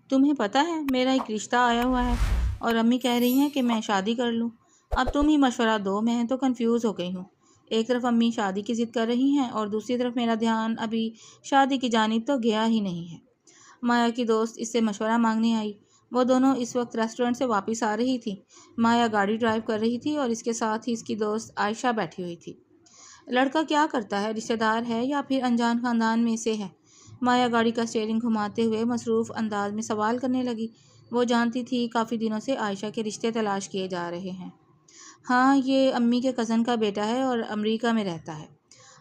تمہیں پتہ ہے میرا ایک رشتہ آیا ہوا ہے اور امی کہہ رہی ہیں کہ میں شادی کر لوں۔ اب تم ہی مشورہ دو، میں تو کنفیوز ہو گئی ہوں۔ ایک طرف امی شادی کی ضد کر رہی ہیں اور دوسری طرف میرا دھیان ابھی شادی کی جانب تو گیا ہی نہیں ہے۔ مایا کی دوست اس سے مشورہ مانگنے آئی۔ وہ دونوں اس وقت ریسٹورنٹ سے واپس آ رہی تھی۔ مایا گاڑی ڈرائیو کر رہی تھی اور اس کے ساتھ ہی اس کی دوست عائشہ بیٹھی ہوئی تھی۔ لڑکا کیا کرتا ہے، رشتہ دار ہے یا پھر انجان خاندان میں سے ہے؟ مایا گاڑی کا اسٹیئرنگ گھماتے ہوئے مصروف انداز میں سوال کرنے لگی۔ وہ جانتی تھی کافی دنوں سے عائشہ کے رشتے تلاش کیے جا رہے ہیں۔ ہاں، یہ امی کے کزن کا بیٹا ہے اور امریکہ میں رہتا ہے۔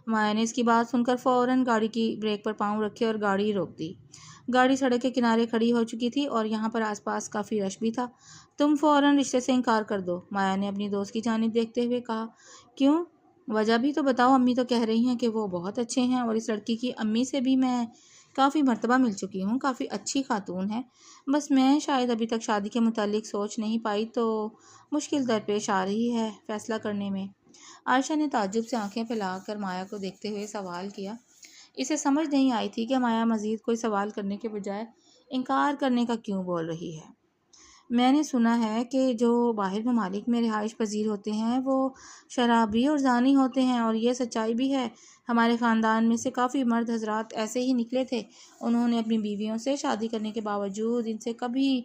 مایا نے اس کی بات سن کر فوراً گاڑی کی بریک پر پاؤں رکھے اور گاڑی روک دی۔ گاڑی سڑک کے کنارے کھڑی ہو چکی تھی اور یہاں پر آس پاس کافی رش بھی تھا۔ تم فوراً رشتے سے انکار کر دو، مایا نے اپنی دوست کی جانب دیکھتے ہوئے کہا۔ کیوں؟ وجہ بھی تو بتاؤ۔ امی تو کہہ رہی ہیں کہ وہ بہت اچھے ہیں اور اس لڑکی کی امی سے بھی میں کافی مرتبہ مل چکی ہوں، کافی اچھی خاتون ہے۔ بس میں شاید ابھی تک شادی کے متعلق سوچ نہیں پائی تو مشکل درپیش آ رہی ہے فیصلہ کرنے میں۔ عائشہ نے تعجب سے آنکھیں پھیلا کر مایا کو دیکھتے ہوئے سوال کیا۔ اسے سمجھ نہیں آئی تھی کہ مایا مزید کوئی سوال کرنے کے بجائے انکار کرنے کا کیوں بول رہی ہے۔ میں نے سنا ہے کہ جو باہر ممالک میں رہائش پذیر ہوتے ہیں وہ شرابی اور زانی ہوتے ہیں، اور یہ سچائی بھی ہے۔ ہمارے خاندان میں سے کافی مرد حضرات ایسے ہی نکلے تھے۔ انہوں نے اپنی بیویوں سے شادی کرنے کے باوجود ان سے کبھی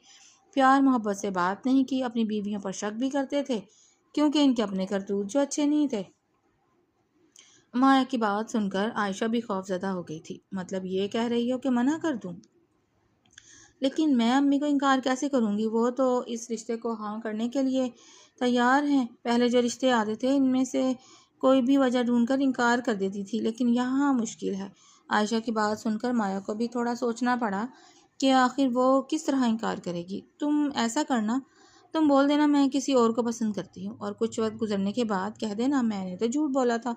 پیار محبت سے بات نہیں کی، اپنی بیویوں پر شک بھی کرتے تھے کیونکہ ان کے اپنے کرتوت جو اچھے نہیں تھے۔ مایا کی بات سن کر عائشہ بھی خوف زدہ ہو گئی تھی۔ مطلب یہ کہہ رہی ہو کہ منع کر دوں؟ لیکن میں امی کو انکار کیسے کروں گی؟ وہ تو اس رشتے کو ہاں کرنے کے لیے تیار ہیں۔ پہلے جو رشتے آتے تھے ان میں سے کوئی بھی وجہ ڈھونڈ کر انکار کر دیتی تھی، لیکن یہاں مشکل ہے۔ عائشہ کی بات سن کر مایا کو بھی تھوڑا سوچنا پڑا کہ آخر وہ کس طرح انکار کرے گی۔ تم ایسا کرنا، تم بول دینا میں کسی اور کو پسند کرتی ہوں، اور کچھ وقت گزرنے کے بعد کہہ دینا میں نے تو جھوٹ بولا تھا،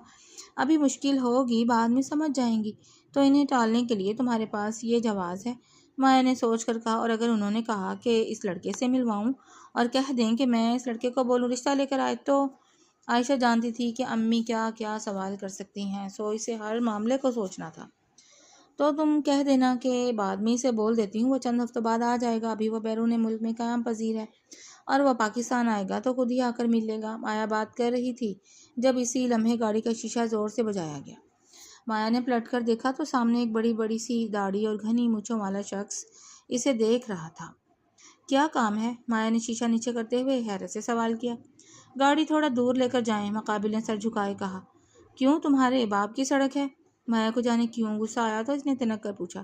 ابھی مشکل ہوگی، بعد میں سمجھ جائیں گی، تو انہیں ٹالنے کے لیے تمہارے پاس یہ جواز ہے۔ مایا نے سوچ کر کہا، اور اگر انہوں نے کہا کہ اس لڑکے سے ملواؤں اور کہہ دیں کہ میں اس لڑکے کو بولوں رشتہ لے کر آئے تو؟ عائشہ جانتی تھی کہ امی کیا کیا سوال کر سکتی ہیں، سو اسے ہر معاملے کو سوچنا تھا۔ تو تم کہہ دینا کہ بعد میں اسے بول دیتی ہوں، وہ چند ہفتوں بعد آ جائے گا، ابھی وہ بیرون ملک میں قیام پذیر ہے، اور وہ پاکستان آئے گا تو خود ہی آ کر مل لے گا۔ مایا بات کر رہی تھی جب اسی لمحے گاڑی کا شیشہ زور سے بجایا گیا۔ مایا نے پلٹ کر دیکھا تو سامنے ایک بڑی بڑی سی داڑھی اور گھنی مونچھوں والا شخص اسے دیکھ رہا تھا۔ کیا کام ہے؟ مایا نے شیشہ نیچے کرتے ہوئے حیرت سے سوال کیا۔ گاڑی تھوڑا دور لے کر جائیں، مقابل نے سر جھکائے کہا۔ کیوں، تمہارے باپ کی سڑک ہے؟ مایا کو جانے کیوں غصہ آیا تو اس نے تنک کر پوچھا۔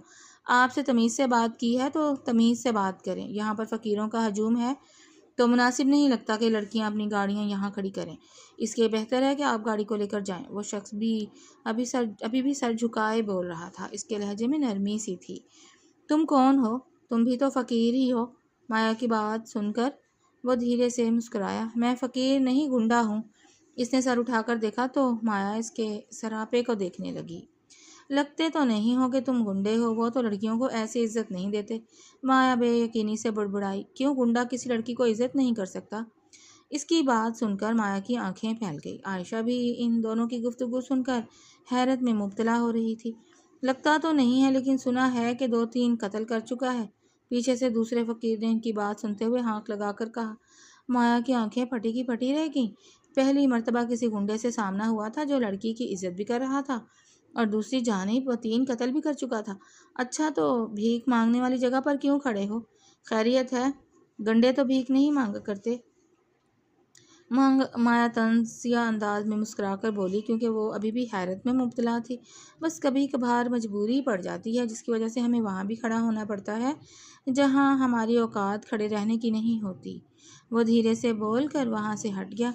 آپ سے تمیز سے بات کی ہے تو تمیز سے بات کریں، یہاں پر فقیروں کا ہجوم ہے تو مناسب نہیں لگتا کہ لڑکیاں اپنی گاڑیاں یہاں کھڑی کریں، اس لیے بہتر ہے کہ آپ گاڑی کو لے کر جائیں۔ وہ شخص بھی ابھی بھی سر جھکائے بول رہا تھا، اس کے لہجے میں نرمی سی تھی۔ تم کون ہو؟ تم بھی تو فقیر ہی ہو۔ مایا کی بات سن کر وہ دھیرے سے مسکرایا۔ میں فقیر نہیں، گنڈا ہوں۔ اس نے سر اٹھا کر دیکھا تو مایا اس کے سراپے کو دیکھنے لگی۔ لگتے تو نہیں ہو کہ تم گنڈے ہو، وہ تو لڑکیوں کو ایسی عزت نہیں دیتے۔ مایا بے یقینی سے بڑبڑائی۔ کیوں، گنڈا کسی لڑکی کو عزت نہیں کر سکتا؟ اس کی بات سن کر مایا کی آنکھیں پھیل گئی۔ عائشہ بھی ان دونوں کی گفتگو سن کر حیرت میں مبتلا ہو رہی تھی۔ لگتا تو نہیں ہے، لیکن سنا ہے کہ 2-3 قتل کر چکا ہے، پیچھے سے دوسرے فقیر نے ان کی بات سنتے ہوئے ہانک لگا کر کہا۔ مایا کی آنکھیں پھٹی کی پھٹی رہ گئیں۔ پہلی مرتبہ کسی گنڈے سے سامنا ہوا تھا جو لڑکی کی عزت بھی کر رہا تھا اور دوسری جانب وہ 3 قتل بھی کر چکا تھا۔ اچھا، تو بھیک مانگنے والی جگہ پر کیوں کھڑے ہو؟ خیریت ہے؟ گنڈے تو بھیک نہیں مانگا کرتے۔ مایا طنزیہ انداز میں مسکرا کر بولی، کیونکہ وہ ابھی بھی حیرت میں مبتلا تھی۔ بس کبھی کبھار مجبوری پڑ جاتی ہے جس کی وجہ سے ہمیں وہاں بھی کھڑا ہونا پڑتا ہے جہاں ہماری اوقات کھڑے رہنے کی نہیں ہوتی۔ وہ دھیرے سے بول کر وہاں سے ہٹ گیا۔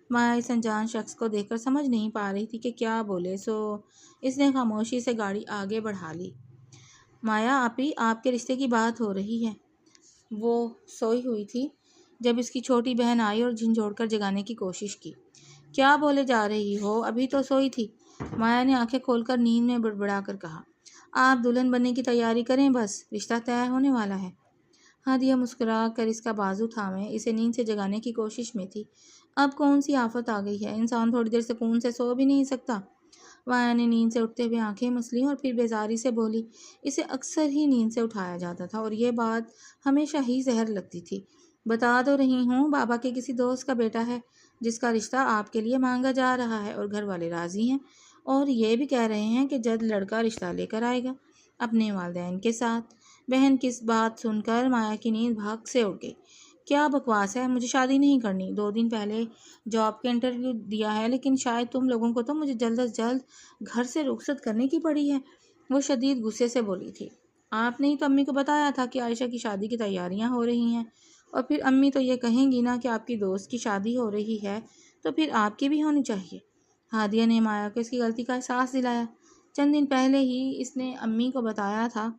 مایا اس انجان شخص کو دیکھ کر سمجھ نہیں پا رہی تھی کہ کیا بولے، سو اس نے خاموشی سے گاڑی آگے بڑھا لی۔ مایا آپی، آپ کے رشتے کی بات ہو رہی ہے۔ وہ سوئی ہوئی تھی جب اس کی چھوٹی بہن آئی اور جھنجھوڑ کر جگانے کی کوشش کی۔ کیا بولے جا رہی ہو، ابھی تو سوئی تھی؟ مایا نے آنکھیں کھول کر نیند میں بڑبڑا کر کہا۔ آپ دلہن بننے کی تیاری کریں، بس رشتہ طے ہونے والا ہے۔ ہادیہ مسکرا کر اس کا بازو تھامے اسے نیند سے جگانے کی کوشش میں تھی۔ اب کون سی آفت آ گئی ہے، انسان تھوڑی دیر سکون سے سو بھی نہیں سکتا؟ مایا نے نیند سے اٹھتے ہوئے آنکھیں مسلیں اور پھر بیزاری سے بولی، اسے اکثر ہی نیند سے اٹھایا جاتا تھا اور یہ بات ہمیشہ ہی زہر لگتی تھی۔ بتا تو رہی ہوں، بابا کے کسی دوست کا بیٹا ہے جس کا رشتہ آپ کے لیے مانگا جا رہا ہے اور گھر والے راضی ہیں، اور یہ بھی کہہ رہے ہیں کہ جلد لڑکا رشتہ لے کر آئے گا اپنے والدین کے ساتھ۔ بہن کی اس بات سن کر مایا کی نیند بھاگ سے اڑ گئی۔ کیا بکواس ہے، مجھے شادی نہیں کرنی۔ 2 دن پہلے جاب کے انٹرویو دیا ہے، لیکن شاید تم لوگوں کو تو مجھے جلد از جلد گھر سے رخصت کرنے کی پڑی ہے، وہ شدید غصے سے بولی تھی۔ آپ نے ہی تو امی کو بتایا تھا کہ عائشہ کی شادی کی تیاریاں ہو رہی ہیں، اور پھر امی تو یہ کہیں گی نا کہ آپ کی دوست کی شادی ہو رہی ہے تو پھر آپ کی بھی ہونی چاہیے۔ ہادیہ نے مایا کو اس کی غلطی کا احساس دلایا۔ چند دن پہلے ہی اس نے امی کو بتایا تھا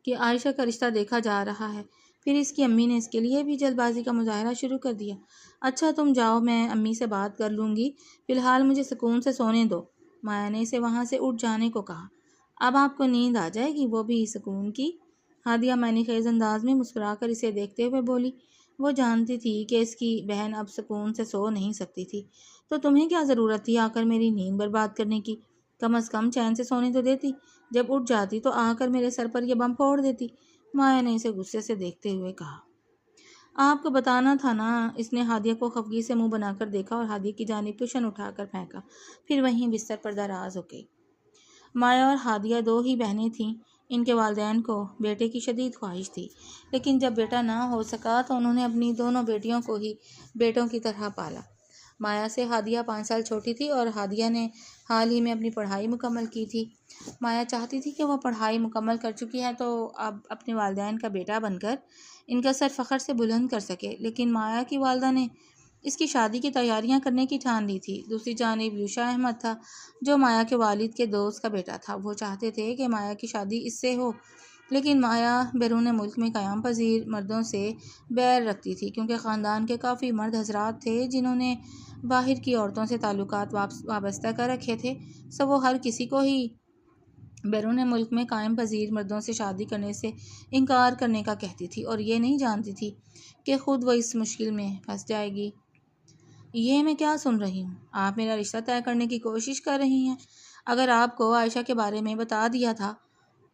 کہ عائشہ کا رشتہ دیکھا جا رہا ہے، پھر اس کی امی نے اس کے لیے بھی جلد بازی کا مظاہرہ شروع کر دیا۔ اچھا تم جاؤ، میں امی سے بات کر لوں گی، فی الحال مجھے سکون سے سونے دو، مایا نے اسے وہاں سے اٹھ جانے کو کہا۔ اب آپ کو نیند آ جائے گی، وہ بھی سکون کی؟ ہادیہ معنی خیز انداز میں مسکرا کر اسے دیکھتے ہوئے بولی۔ وہ جانتی تھی کہ اس کی بہن اب سکون سے سو نہیں سکتی تھی، تو تمہیں کیا ضرورت تھی آ کر میری نیند برباد کرنے کی؟ کم از کم چین سے سونے تو دیتی، جب اٹھ جاتی تو آ کر میرے سر پر یہ بم پھوڑ دیتی، مایا نے اسے غصے سے دیکھتے ہوئے کہا۔ آپ کو بتانا تھا نا، اس نے ہادیہ کو خفگی سے منہ بنا کر دیکھا اور ہادیہ کی جانب کشن اٹھا کر پھینکا، پھر وہیں بستر پر دراز ہو گئی۔ مایا اور ہادیہ 2 ہی بہنیں تھیں، ان کے والدین کو بیٹے کی شدید خواہش تھی، لیکن جب بیٹا نہ ہو سکا تو انہوں نے اپنی دونوں بیٹیوں کو ہی بیٹوں کی طرح پالا۔ مایا سے ہادیہ 5 سال چھوٹی تھی اور ہادیہ نے حال ہی میں اپنی پڑھائی مکمل کی تھی۔ مایا چاہتی تھی کہ وہ پڑھائی مکمل کر چکی ہے تو اب اپنے والدین کا بیٹا بن کر ان کا سر فخر سے بلند کر سکے، لیکن مایا کی والدہ نے اس کی شادی کی تیاریاں کرنے کی ٹھان لی تھی۔ دوسری جانب یوشا احمد تھا، جو مایا کے والد کے دوست کا بیٹا تھا۔ وہ چاہتے تھے کہ مایا کی شادی اس سے ہو، لیکن مایا بیرون ملک میں قیام پذیر مردوں سے بیر رکھتی تھی، کیونکہ خاندان کے کافی مرد حضرات تھے جنہوں نے باہر کی عورتوں سے تعلقات وابستہ کر رکھے تھے، سو وہ ہر کسی کو ہی بیرون ملک میں قائم پذیر مردوں سے شادی کرنے سے انکار کرنے کا کہتی تھی، اور یہ نہیں جانتی تھی کہ خود وہ اس مشکل میں پھنس جائے گی۔ یہ میں کیا سن رہی ہوں؟ آپ میرا رشتہ طے کرنے کی کوشش کر رہی ہیں؟ اگر آپ کو عائشہ کے بارے میں بتا دیا تھا،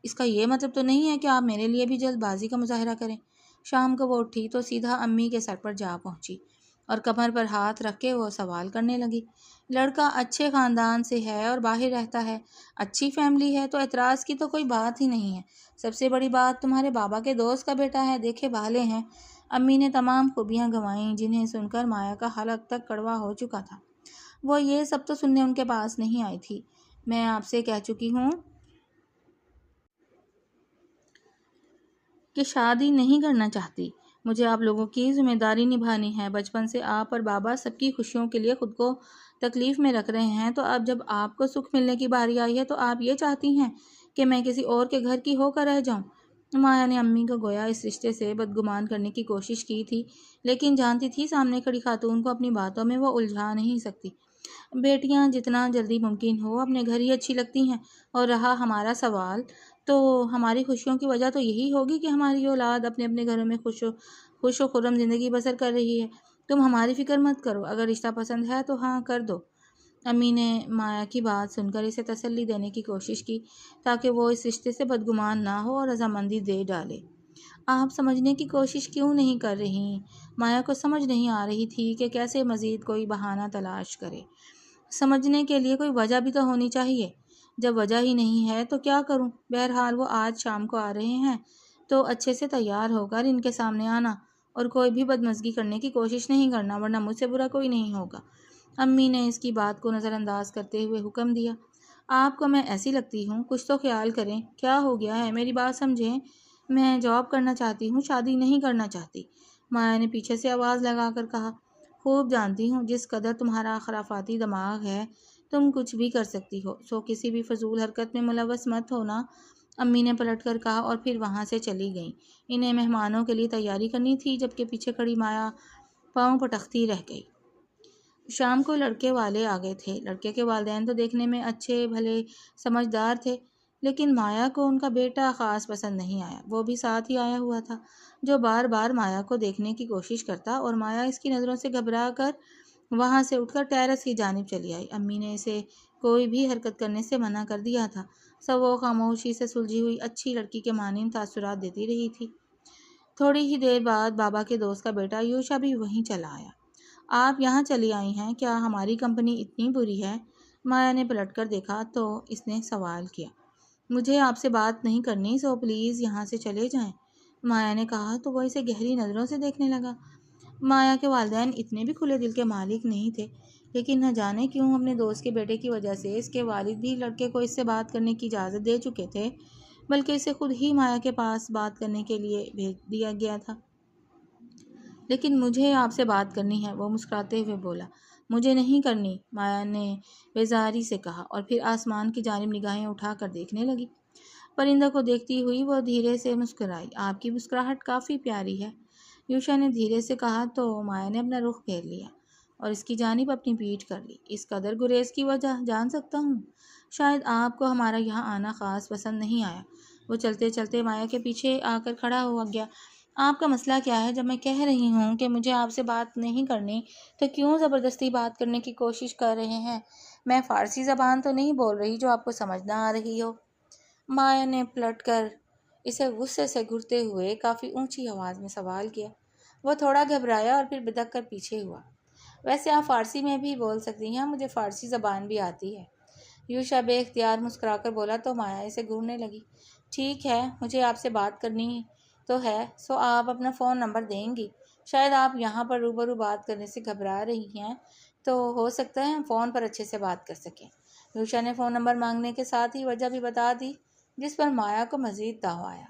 اس کا یہ مطلب تو نہیں ہے کہ آپ میرے لیے بھی جلد بازی کا مظاہرہ کریں۔ شام کو وہ اٹھی تو سیدھا امی کے سر پر جا پہنچی اور کمر پر ہاتھ رکھ کے وہ سوال کرنے لگی۔ لڑکا اچھے خاندان سے ہے اور باہر رہتا ہے، اچھی فیملی ہے، تو اعتراض کی تو کوئی بات ہی نہیں ہے۔ سب سے بڑی بات تمہارے بابا کے دوست کا بیٹا ہے، دیکھے بھالے ہیں۔ امی نے تمام خوبیاں گنوائیں جنہیں سن کر مایا کا حلق تک کڑوا ہو چکا تھا۔ وہ یہ سب تو سننے ان کے پاس نہیں آئی تھی۔ میں آپ سے کہہ چکی ہوں کہ شادی نہیں کرنا چاہتی، مجھے آپ لوگوں کی ذمہ داری نبھانی ہے۔ بچپن سے آپ اور بابا سب کی خوشیوں کے لیے خود کو تکلیف میں رکھ رہے ہیں، تو اب جب آپ کو سکھ ملنے کی باری آئی ہے تو آپ یہ چاہتی ہیں کہ میں کسی اور کے گھر کی ہو کر رہ جاؤں؟ مایا نے امی کو گویا اس رشتے سے بدگمان کرنے کی کوشش کی تھی، لیکن جانتی تھی سامنے کھڑی خاتون کو اپنی باتوں میں وہ الجھا نہیں سکتی۔ بیٹیاں جتنا جلدی ممکن ہو اپنے گھر ہی اچھی لگتی ہیں، اور رہا ہمارا سوال، تو ہماری خوشیوں کی وجہ تو یہی ہوگی کہ ہماری اولاد اپنے اپنے گھروں میں خوش و خرم زندگی بسر کر رہی ہے۔ تم ہماری فکر مت کرو، اگر رشتہ پسند ہے تو ہاں کر دو۔ امی نے مایا کی بات سن کر اسے تسلی دینے کی کوشش کی تاکہ وہ اس رشتے سے بدگمان نہ ہو اور رضامندی دے ڈالے۔ آپ سمجھنے کی کوشش کیوں نہیں کر رہی؟ مایا کو سمجھ نہیں آ رہی تھی کہ کیسے مزید کوئی بہانہ تلاش کرے۔ سمجھنے کے لیے کوئی وجہ بھی تو ہونی چاہیے، جب وجہ ہی نہیں ہے تو کیا کروں؟ بہرحال وہ آج شام کو آ رہے ہیں تو اچھے سے تیار ہو کر ان کے سامنے آنا، اور کوئی بھی بدمزگی کرنے کی کوشش نہیں کرنا، ورنہ مجھ سے برا کوئی نہیں ہوگا۔ امی نے اس کی بات کو نظر انداز کرتے ہوئے حکم دیا۔ آپ کو میں ایسی لگتی ہوں؟ کچھ تو خیال کریں، کیا ہو گیا ہے؟ میری بات سمجھیں، میں جاب کرنا چاہتی ہوں، شادی نہیں کرنا چاہتی، مایا نے پیچھے سے آواز لگا کر کہا۔ خوب جانتی ہوں جس قدر تمہارا خرافاتی دماغ ہے تم کچھ بھی کر سکتی ہو، سو کسی بھی فضول حرکت میں ملوث مت ہونا، امی نے پلٹ کر کہا اور پھر وہاں سے چلی گئیں۔ انہیں مہمانوں کے لیے تیاری کرنی تھی، جبکہ پیچھے کھڑی مایا پاؤں پٹکتی رہ گئی۔ شام کو لڑکے والے آ گئے تھے۔ لڑکے کے والدین تو دیکھنے میں اچھے بھلے سمجھدار تھے، لیکن مایا کو ان کا بیٹا خاص پسند نہیں آیا۔ وہ بھی ساتھ ہی آیا ہوا تھا، جو بار بار مایا کو دیکھنے کی کوشش کرتا، اور مایا اس کی نظروں سے گھبرا کر وہاں سے اٹھ کر ٹیرس کی جانب چلی آئی۔ امی نے اسے کوئی بھی حرکت کرنے سے منع کر دیا تھا۔ سب وہ خاموشی سے سلجھی ہوئی اچھی لڑکی کے مانند تاثرات دیتی رہی تھی۔ تھوڑی ہی دیر بعد بابا کے دوست کا بیٹا یوشا بھی وہیں چلا آیا۔ آپ یہاں چلی آئی ہیں؟ کیا ہماری کمپنی اتنی بری ہے؟ مایا نے پلٹ کر دیکھا تو اس نے سوال کیا۔ مجھے آپ سے بات نہیں کرنی، سو پلیز یہاں سے چلے جائیں، مایا نے کہا تو وہ اسے گہری نظروں سے دیکھنے لگا۔ مایا کے والدین اتنے بھی کھلے دل کے مالک نہیں تھے، لیکن نہ جانے کیوں اپنے دوست کے بیٹے کی وجہ سے اس کے والد بھی لڑکے کو اس سے بات کرنے کی اجازت دے چکے تھے، بلکہ اسے خود ہی مایا کے پاس بات کرنے کے لیے بھیج دیا گیا تھا۔ لیکن مجھے آپ سے بات کرنی ہے، وہ مسکراتے ہوئے بولا۔ مجھے نہیں کرنی، مایا نے بیزاری سے کہا اور پھر آسمان کی جانب نگاہیں اٹھا کر دیکھنے لگی۔ پرندہ کو دیکھتی ہوئی وہ دھیرے سے مسکرائی۔ آپ کی مسکراہٹ کافی پیاری ہے، یوشا نے دھیرے سے کہا تو مایا نے اپنا رخ پھیر لیا اور اس کی جانب اپنی پیٹھ کر لی۔ اس قدر گریز کی وجہ جان سکتا ہوں؟ شاید آپ کو ہمارا یہاں آنا خاص پسند نہیں آیا۔ وہ چلتے چلتے مایا کے پیچھے آ کر کھڑا ہو گیا۔ آپ کا مسئلہ کیا ہے؟ جب میں کہہ رہی ہوں کہ مجھے آپ سے بات نہیں کرنی تو کیوں زبردستی بات کرنے کی کوشش کر رہے ہیں؟ میں فارسی زبان تو نہیں بول رہی جو آپ کو سمجھ نہ آ رہی ہو۔ مایا نے پلٹ کر اسے غصے سے گھرتے ہوئے کافی اونچی آواز میں سوال کیا۔ وہ تھوڑا گھبرایا اور پھر بدک کر پیچھے ہوا۔ ویسے آپ فارسی میں بھی بول سکتی ہیں، مجھے فارسی زبان بھی آتی ہے، یوشا بے اختیار مسکرا کر بولا تو مایا اسے گھورنے لگی۔ ٹھیک ہے، مجھے آپ سے بات کرنی تو ہے، سو آپ اپنا فون نمبر دیں گی؟ شاید آپ یہاں پر روبرو بات کرنے سے گھبرا رہی ہیں، تو ہو سکتا ہے ہم فون پر اچھے سے بات کر سکیں۔ یوشا نے فون نمبر مانگنے کے ساتھ ہی وجہ بھی بتا دی، جس پر مایا کو مزید تاؤ آیا۔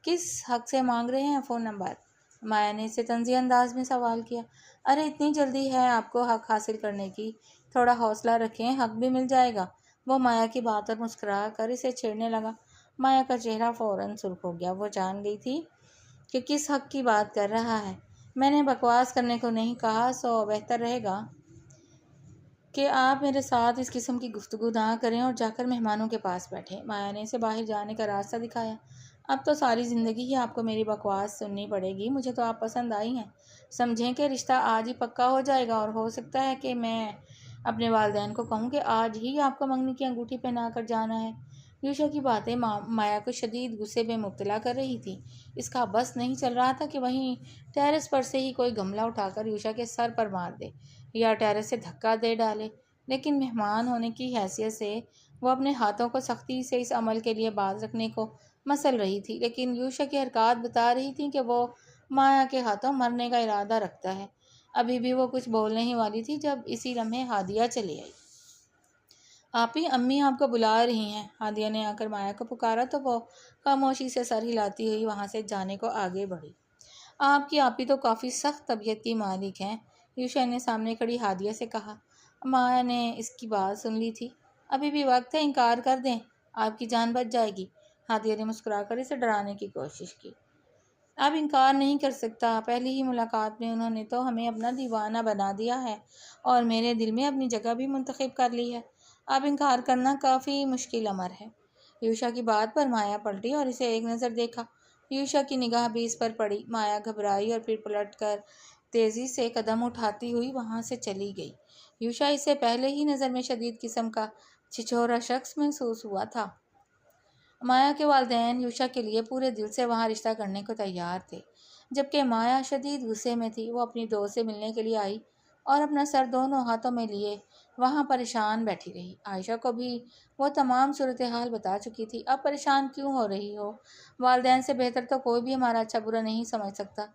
کس حق سے مانگ رہے ہیں فون نمبر؟ مایا نے اسے طنزی انداز میں سوال کیا۔ ارے اتنی جلدی ہے آپ کو حق حاصل کرنے کی، تھوڑا حوصلہ رکھیں، حق بھی مل جائے گا۔ وہ مایا کی بات پر مسکرا کر اسے چھیڑنے لگا۔ مایا کا چہرہ فوراً سرخ ہو گیا۔ وہ جان گئی تھی کہ کس حق کی بات کر رہا ہے۔ میں نے بکواس کرنے کو نہیں کہا، سو بہتر رہے گا کہ آپ میرے ساتھ اس قسم کی گفتگو نہ کریں اور جا کر مہمانوں کے پاس بیٹھیں۔ مایا نے اسے باہر جانے کا راستہ دکھایا۔ اب تو ساری زندگی ہی آپ کو میری بکواس سننی پڑے گی، مجھے تو آپ پسند آئی ہیں۔ سمجھیں کہ رشتہ آج ہی پکا ہو جائے گا اور ہو سکتا ہے کہ میں اپنے والدین کو کہوں کہ آج ہی آپ کو منگنی کی انگوٹھی پہنا کر جانا ہے۔ یوشا کی باتیں مایا کو شدید غصے میں مبتلا کر رہی تھی۔ اس کا بس نہیں چل رہا تھا کہ وہیں ٹیرس پر سے ہی کوئی گملہ اٹھا کر یوشا کے سر پر مار دے یا ٹیرس سے دھکا دے ڈالے، لیکن مہمان ہونے کی حیثیت سے وہ اپنے ہاتھوں کو سختی سے اس عمل کے لیے باز رکھنے کو مسل رہی تھی، لیکن یوشا کی حرکات بتا رہی تھیں کہ وہ مایا کے ہاتھوں مرنے کا ارادہ رکھتا ہے۔ ابھی بھی وہ کچھ بولنے ہی والی تھی جب اسی لمحے ہادیہ چلی آئی۔ آپی، امی آپ کو بلا رہی ہیں، ہادیہ نے آ کر مایا کو پکارا تو وہ خاموشی سے سر ہلاتی ہوئی وہاں سے جانے کو آگے بڑھی۔ آپ کی آپی تو کافی سخت طبیعت کی مالک ہیں، یوشا نے سامنے کھڑی ہادیہ سے کہا۔ مایا نے اس کی بات سن لی تھی۔ ابھی بھی وقت ہے، انکار کر دیں، آپ کی جان بچ جائے گی، ہادیہ نے مسکرا کر اسے ڈرانے کی کوشش کی۔ اب انکار نہیں کر سکتا، پہلی ہی ملاقات میں انہوں نے تو ہمیں اپنا دیوانہ بنا دیا ہے اور میرے دل میں اپنی جگہ بھی منتخب کر لی ہے۔ اب انکار کرنا کافی مشکل امر ہے۔ یوشا کی بات پر مایا پلٹی اور اسے ایک نظر دیکھا۔ یوشا کی نگاہ بھی اس پر پڑی۔ مایا گھبرائی اور پھر پلٹ کر تیزی سے قدم اٹھاتی ہوئی وہاں سے چلی گئی۔ یوشا اسے پہلے ہی نظر میں شدید قسم کا چھچورا شخص محسوس ہوا تھا۔ مایا کے والدین یوشا کے لیے پورے دل سے وہاں رشتہ کرنے کو تیار تھے، جبکہ مایا شدید غصے میں تھی۔ وہ اپنی دوست سے ملنے کے لیے آئی اور اپنا سر دونوں ہاتھوں میں لیے وہاں پریشان بیٹھی رہی۔ عائشہ کو بھی وہ تمام صورتحال بتا چکی تھی۔ اب پریشان کیوں ہو رہی ہو؟ والدین سے بہتر تو کوئی بھی ہمارا اچھا برا نہیں سمجھ سکتا،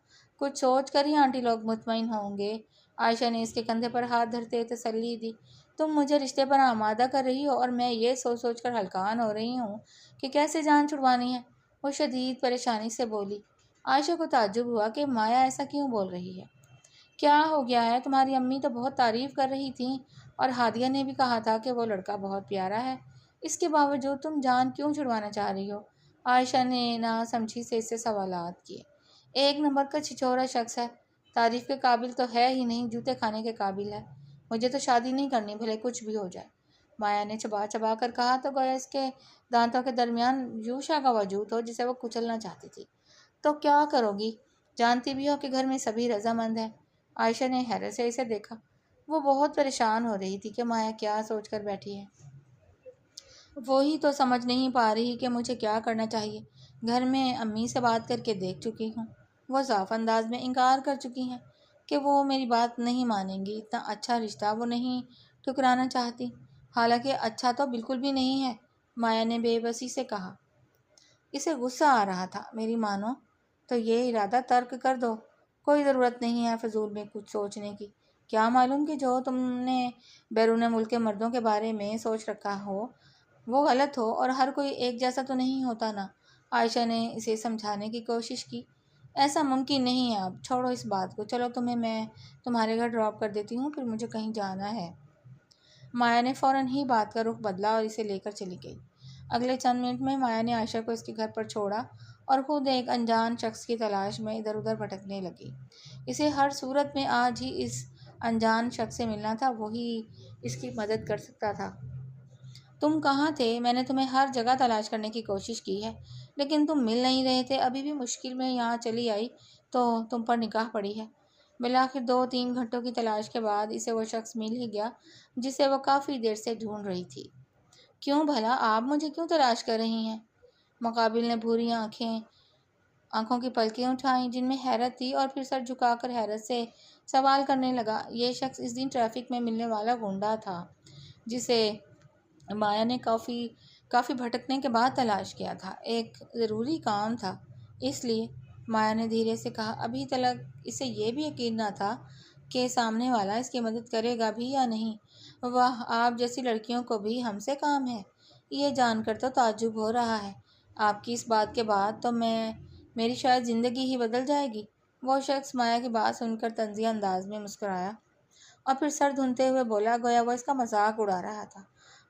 کچھ سوچ کر ہی آنٹی لوگ مطمئن ہوں گے۔ عائشہ نے اس کے کندھے پر ہاتھ دھرتے تسلی دی۔ تم مجھے رشتے پر آمادہ کر رہی ہو اور میں یہ سوچ سوچ کر ہلکان ہو رہی ہوں کہ کیسے جان چھڑوانی ہے، وہ شدید پریشانی سے بولی۔ عائشہ کو تعجب ہوا کہ مایا ایسا کیوں بول رہی ہے۔ کیا ہو گیا ہے؟ تمہاری امی تو بہت تعریف کر رہی تھیں اور ہادیہ نے بھی کہا تھا کہ وہ لڑکا بہت پیارا ہے، اس کے باوجود تم جان کیوں چھڑوانا چاہ رہی ہو؟ عائشہ نے ناسمجھی سے اس سے سوالات کیے۔ ایک نمبر کا چھچورا شخص ہے، تعریف کے قابل تو ہے ہی نہیں، جوتے کھانے کے قابل ہے۔ مجھے تو شادی نہیں کرنی، بھلے کچھ بھی ہو جائے، مایا نے چبا چبا کر کہا تو گویا اس کے دانتوں کے درمیان یوشا کا وجود ہو جسے وہ کچلنا چاہتی تھی۔ تو کیا کرو گی؟ جانتی بھی ہو کہ گھر میں سبھی رضامند ہیں۔ عائشہ نے حیرت سے اسے دیکھا۔ وہ بہت پریشان ہو رہی تھی کہ مایا کیا سوچ کر بیٹھی ہے۔ وہی تو سمجھ نہیں پا رہی کہ مجھے کیا کرنا چاہیے۔ گھر میں امی سے بات کر کے دیکھ چکی ہوں، وہ صاف انداز میں انکار کر چکی ہیں کہ وہ میری بات نہیں مانیں گی۔ اتنا اچھا رشتہ وہ نہیں ٹھکرانا چاہتی، حالانکہ اچھا تو بالکل بھی نہیں ہے، مایا نے بے بسی سے کہا۔ اسے غصہ آ رہا تھا۔ میری مانو تو یہ ارادہ ترک کر دو، کوئی ضرورت نہیں ہے فضول میں کچھ سوچنے کی۔ کیا معلوم کہ جو تم نے بیرون ملک کے مردوں کے بارے میں سوچ رکھا ہو وہ غلط ہو، اور ہر کوئی ایک جیسا تو نہیں ہوتا نا۔ عائشہ نے اسے سمجھانے کی کوشش کی۔ ایسا ممکن نہیں ہے، اب چھوڑو اس بات کو، چلو تمہیں میں تمہارے گھر ڈراپ کر دیتی ہوں، پھر مجھے کہیں جانا ہے۔ مایا نے فوراً ہی بات کا رخ بدلا اور اسے لے کر چلی گئی۔ اگلے چند منٹ میں مایا نے عائشہ کو اس کے گھر پر چھوڑا اور خود ایک انجان شخص کی تلاش میں ادھر ادھر بھٹکنے لگی۔ اسے ہر صورت میں آج ہی اس انجان شخص سے ملنا تھا، وہی اس کی مدد کر سکتا تھا۔ تم کہاں تھے؟ میں نے تمہیں ہر جگہ تلاش کرنے کی کوشش کی ہے، لیکن تم مل نہیں رہے تھے۔ ابھی بھی مشکل میں یہاں چلی آئی تو تم پر نگاہ پڑی ہے۔ بالآخر 2-3 گھنٹوں کی تلاش کے بعد اسے وہ شخص مل ہی گیا جسے وہ کافی دیر سے ڈھونڈ رہی تھی۔ کیوں بھلا آپ مجھے کیوں تلاش کر رہی ہیں؟ مقابل نے بھوری آنکھوں کی پلکیں اٹھائیں جن میں حیرت تھی، اور پھر سر جھکا کر حیرت سے سوال کرنے لگا۔ یہ شخص اس دن ٹریفک میں ملنے والا گنڈا تھا جسے مایا نے کافی بھٹکنے کے بعد تلاش کیا تھا۔ ایک ضروری کام تھا، اس لیے مایا نے دھیرے سے کہا۔ ابھی تک اسے یہ بھی یقین نہ تھا کہ سامنے والا اس کی مدد کرے گا بھی یا نہیں۔ واہ، آپ جیسی لڑکیوں کو بھی ہم سے کام ہے، یہ جان کر تو تعجب ہو رہا ہے۔ آپ کی اس بات کے بعد تو میری شاید زندگی ہی بدل جائے گی۔ وہ شخص مایا کی بات سن کر طنزیہ انداز میں مسکرایا اور پھر سر دھنتے ہوئے بولا، گویا وہ اس کا مذاق اڑا رہا تھا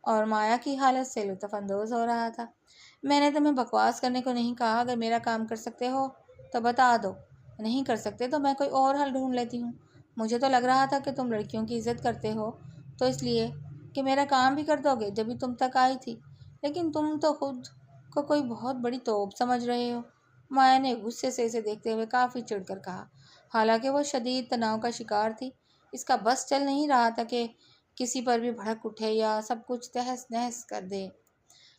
اور مایا کی حالت سے لطف اندوز ہو رہا تھا۔ میں نے تمہیں بکواس کرنے کو نہیں کہا، اگر میرا کام کر سکتے ہو تو بتا دو، نہیں کر سکتے تو میں کوئی اور حل ڈھونڈ لیتی ہوں۔ مجھے تو لگ رہا تھا کہ تم لڑکیوں کی عزت کرتے ہو، تو اس لیے کہ میرا کام بھی کر دو گے جبھی تم تک آئی تھی، لیکن تم تو خود کو کوئی بہت بڑی توپ سمجھ رہے ہو، مایا نے غصے سے اسے دیکھتے ہوئے کافی چڑھ کر کہا۔ حالانکہ وہ شدید تناؤ کا شکار تھی، اس کا بس چل نہیں رہا تھا کہ کسی پر بھی بھڑک اٹھے یا سب کچھ تہس نہس کر دے۔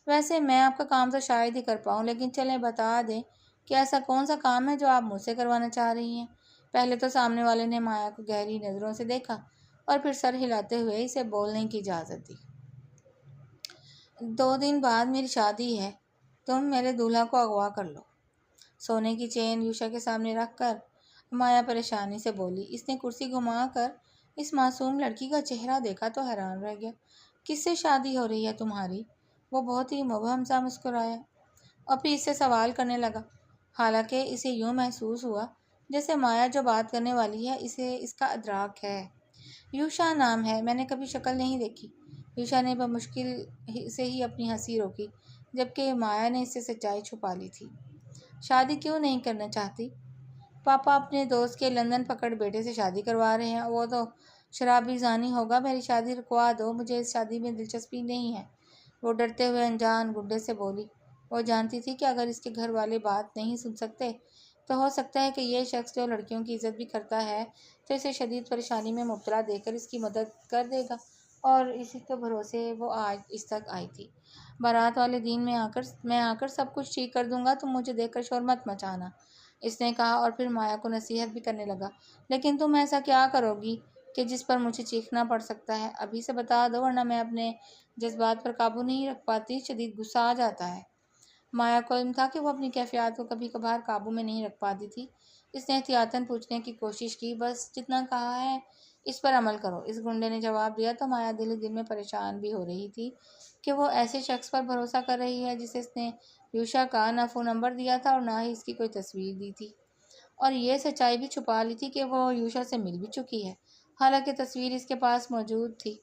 ویسے میں آپ کا کام تو شاید ہی کر پاؤں، لیکن چلیں بتا دیں کہ ایسا کون سا کام ہے جو آپ مجھ سے کروانا چاہ رہی ہیں۔ پہلے تو سامنے والے نے مایا کو گہری نظروں سے دیکھا اور پھر سر ہلاتے ہوئے اسے بولنے کی اجازت دی۔ 2 دن بعد میری شادی ہے، تم میرے دولہا کو اغوا کر لو۔ سونے کی چین یوشا کے سامنے رکھ کر مایا پریشانی سے بولی۔ اس نے کرسی گھما کر اس معصوم لڑکی کا چہرہ دیکھا تو حیران رہ گیا۔ کس سے شادی ہو رہی ہے تمہاری؟ وہ بہت ہی مبہم سا مسکرایا اور پھر اس سے سوال کرنے لگا، حالانکہ اسے یوں محسوس ہوا جیسے مایا جو بات کرنے والی ہے اسے اس کا ادراک ہے۔ یوشا نام ہے، میں نے کبھی شکل نہیں دیکھی۔ یوشا نے بمشکل سے ہی اپنی ہنسی روکی، جبکہ مایا نے اس سے سچائی چھپا لی تھی۔ شادی کیوں نہیں کرنا چاہتی؟ پاپا اپنے دوست کے لندن پکڑ بیٹے سے شادی کروا رہے ہیں، وہ تو شرابی زانی ہوگا، میری شادی رکوا دو، مجھے اس شادی میں دلچسپی نہیں ہے، وہ ڈرتے ہوئے انجان گڈے سے بولی۔ وہ جانتی تھی کہ اگر اس کے گھر والے بات نہیں سن سکتے تو ہو سکتا ہے کہ یہ شخص جو لڑکیوں کی عزت بھی کرتا ہے تو اسے شدید پریشانی میں مبتلا دیکھ کر اس کی مدد کر دے گا، اور اسی کے بھروسے وہ آج اس تک آئی تھی۔ بارات والے دن میں آ کر سب کچھ ٹھیک کر دوں گا، تم مجھے دیکھ کر شور مت مچانا، اس نے کہا، اور پھر مایا کو نصیحت بھی کرنے لگا۔ لیکن تم ایسا کیا کرو گی کہ جس پر مجھے چیخنا پڑ سکتا ہے؟ ابھی سے بتا دو ورنہ میں اپنے جذبات پر قابو نہیں رکھ پاتی، شدید غصہ آ جاتا ہے۔ مایا کو علم تھا کہ وہ اپنی کیفیات کو کبھی کبھار قابو میں نہیں رکھ پاتی تھی۔ اس نے احتیاطاً پوچھنے کی کوشش کی، بس جتنا کہا ہے اس پر عمل کرو، اس گنڈے نے جواب دیا تو مایا دل ہی دل میں پریشان بھی ہو رہی تھی کہ وہ ایسے شخص پر بھروسہ کر رہی ہے جسے اس نے یوشا کا نہ فون نمبر دیا تھا اور نہ ہی اس کی کوئی تصویر دی تھی، اور یہ سچائی بھی چھپا لی تھی کہ وہ یوشا سے مل بھی چکی ہے، حالانکہ تصویر اس کے پاس موجود تھی،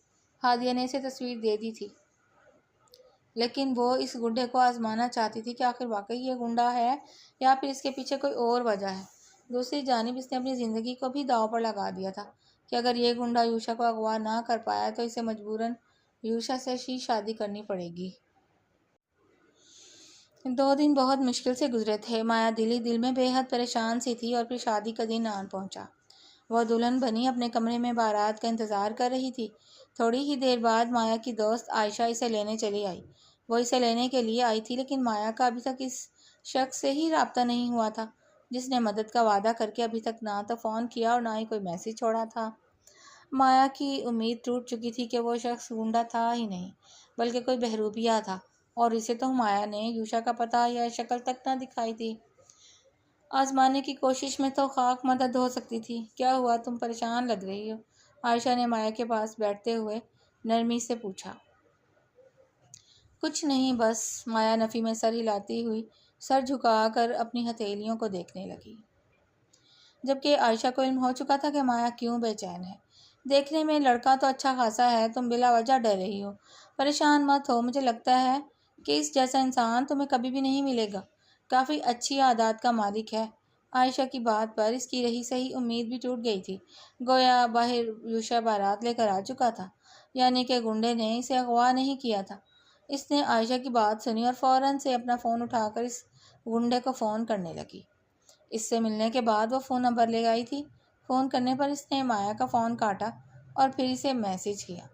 ہادیہ نے اسے تصویر دے دی تھی۔ لیکن وہ اس گنڈے کو آزمانا چاہتی تھی کہ آخر واقعی یہ گنڈا ہے یا پھر اس کے پیچھے کوئی اور وجہ ہے۔ دوسری جانب اس نے اپنی زندگی کو بھی داؤ پر لگا دیا تھا کہ اگر یہ گنڈا یوشا کو اغوا نہ کر پایا تو اسے مجبوراً یوشا سے ہی شادی کرنی پڑے گی۔ 2 دن بہت مشکل سے گزرے تھے۔ مایا دل ہی دل میں بے حد پریشان سی تھی، اور پھر شادی کا دن آن پہنچا۔ وہ دلہن بنی اپنے کمرے میں بارات کا انتظار کر رہی تھی۔ تھوڑی ہی دیر بعد مایا کی دوست عائشہ اسے لینے چلی آئی۔ وہ اسے لینے کے لیے آئی تھی، لیکن مایا کا ابھی تک اس شخص سے ہی رابطہ نہیں ہوا تھا جس نے مدد کا وعدہ کر کے ابھی تک نہ تو فون کیا اور نہ ہی کوئی میسج چھوڑا تھا۔ مایا کی امید ٹوٹ چکی تھی کہ وہ شخص گنڈا تھا ہی نہیں بلکہ کوئی بہروپیہ تھا، اور اسے تو مایا نے یوشا کا پتہ یا شکل تک نہ دکھائی تھی۔ آزمانے کی کوشش میں تو خاک مدد ہو سکتی تھی۔ کیا ہوا، تم پریشان لگ رہی ہو؟ عائشہ نے مایا کے پاس بیٹھتے ہوئے نرمی سے پوچھا۔ کچھ نہیں بس، مایا نفی میں سر ہلاتی ہوئی سر جھکا کر اپنی ہتھیلیوں کو دیکھنے لگی، جبکہ عائشہ کو علم ہو چکا تھا کہ مایا کیوں بے چین ہے۔ دیکھنے میں لڑکا تو اچھا خاصا ہے، تم بلا وجہ ڈر رہی ہو۔ پریشان مت ہو، مجھے لگتا ہے کہ اس جیسا انسان تمہیں کبھی بھی نہیں ملے گا، کافی اچھی عادات کا مالک ہے۔ عائشہ کی بات پر اس کی رہی سہی امید بھی ٹوٹ گئی تھی۔ گویا باہر یوشا بارات لے کر آ چکا تھا، یعنی کہ گنڈے نے اسے اغوا نہیں کیا تھا۔ اس نے عائشہ کی بات سنی اور فوراً سے اپنا فون اٹھا کر اس گنڈے کو فون کرنے لگی۔ اس سے ملنے کے بعد وہ فون نمبر لے آئی تھی۔ فون کرنے پر اس نے مایا کا فون کاٹا اور پھر اسے میسج کیا۔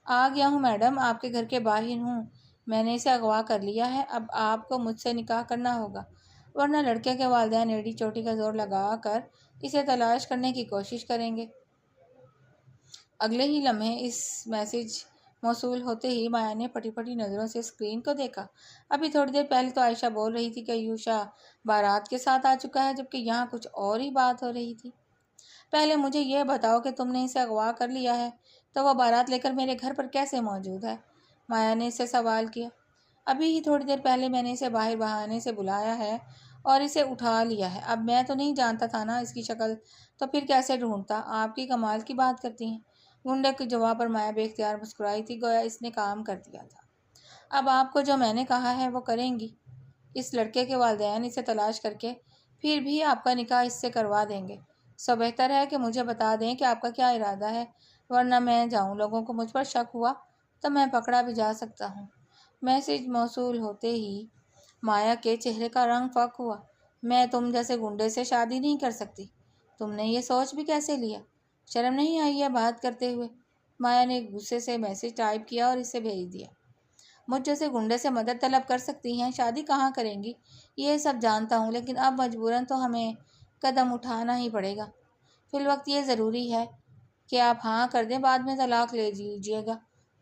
آ گیا ہوں میڈم، آپ کے گھر کے باہر ہوں، میں نے اسے اغوا کر لیا ہے، اب آپ کو مجھ سے نکاح کرنا ہوگا، ورنہ لڑکے کے والدین ایڑی چوٹی کا زور لگا کر اسے تلاش کرنے کی کوشش کریں گے۔ اگلے ہی لمحے اس میسج موصول ہوتے ہی مایا نے پھٹی پھٹی نظروں سے اسکرین کو دیکھا۔ ابھی تھوڑی دیر پہلے تو عائشہ بول رہی تھی کہ یوشا بارات کے ساتھ آ چکا ہے، جبکہ یہاں کچھ اور ہی بات ہو رہی تھی۔ پہلے مجھے یہ بتاؤ کہ تم نے اسے اغوا کر لیا ہے تو وہ بارات لے کر میرے گھر پر کیسے موجود ہے؟ مایا نے اس سے سوال کیا۔ ابھی ہی تھوڑی دیر پہلے میں نے اسے باہر بہانے سے بلایا ہے اور اسے اٹھا لیا ہے۔ اب میں تو نہیں جانتا تھا نا اس کی شکل، تو پھر کیسے ڈھونڈتا؟ آپ کی کمال کی بات کرتی ہیں۔ گنڈے کے جواب پر مایا بے اختیار مسکرائی تھی، گویا اس نے کام کر دیا تھا۔ اب آپ کو جو میں نے کہا ہے وہ کریں گی؟ اس لڑکے کے والدین اسے تلاش کر کے پھر بھی آپ کا نکاح اس سے کروا دیں گے، سو بہتر ہے کہ مجھے بتا دیں کہ آپ کا کیا ارادہ ہے، ورنہ میں جاؤں، لوگوں کو مجھ پر شک ہوا تو میں پکڑا بھی جا سکتا ہوں۔ میسج موصول ہوتے ہی مایا کے چہرے کا رنگ فاق ہوا۔ میں تم جیسے گنڈے سے شادی نہیں کر سکتی۔ تم نے یہ سوچ بھی کیسے لیا؟ شرم نہیں آئی ہے بات کرتے ہوئے؟ مایا نے غصے سے میسج ٹائپ کیا اور اسے بھیج دیا۔ مجھ جیسے گنڈے سے مدد طلب کر سکتی ہیں، شادی کہاں کریں گی یہ سب جانتا ہوں، لیکن اب مجبوراً تو ہمیں قدم اٹھانا ہی پڑے گا۔ فی الوقت یہ ضروری ہے کہ آپ ہاں کر دیں، بعد میں طلاق لے لیجیے گا۔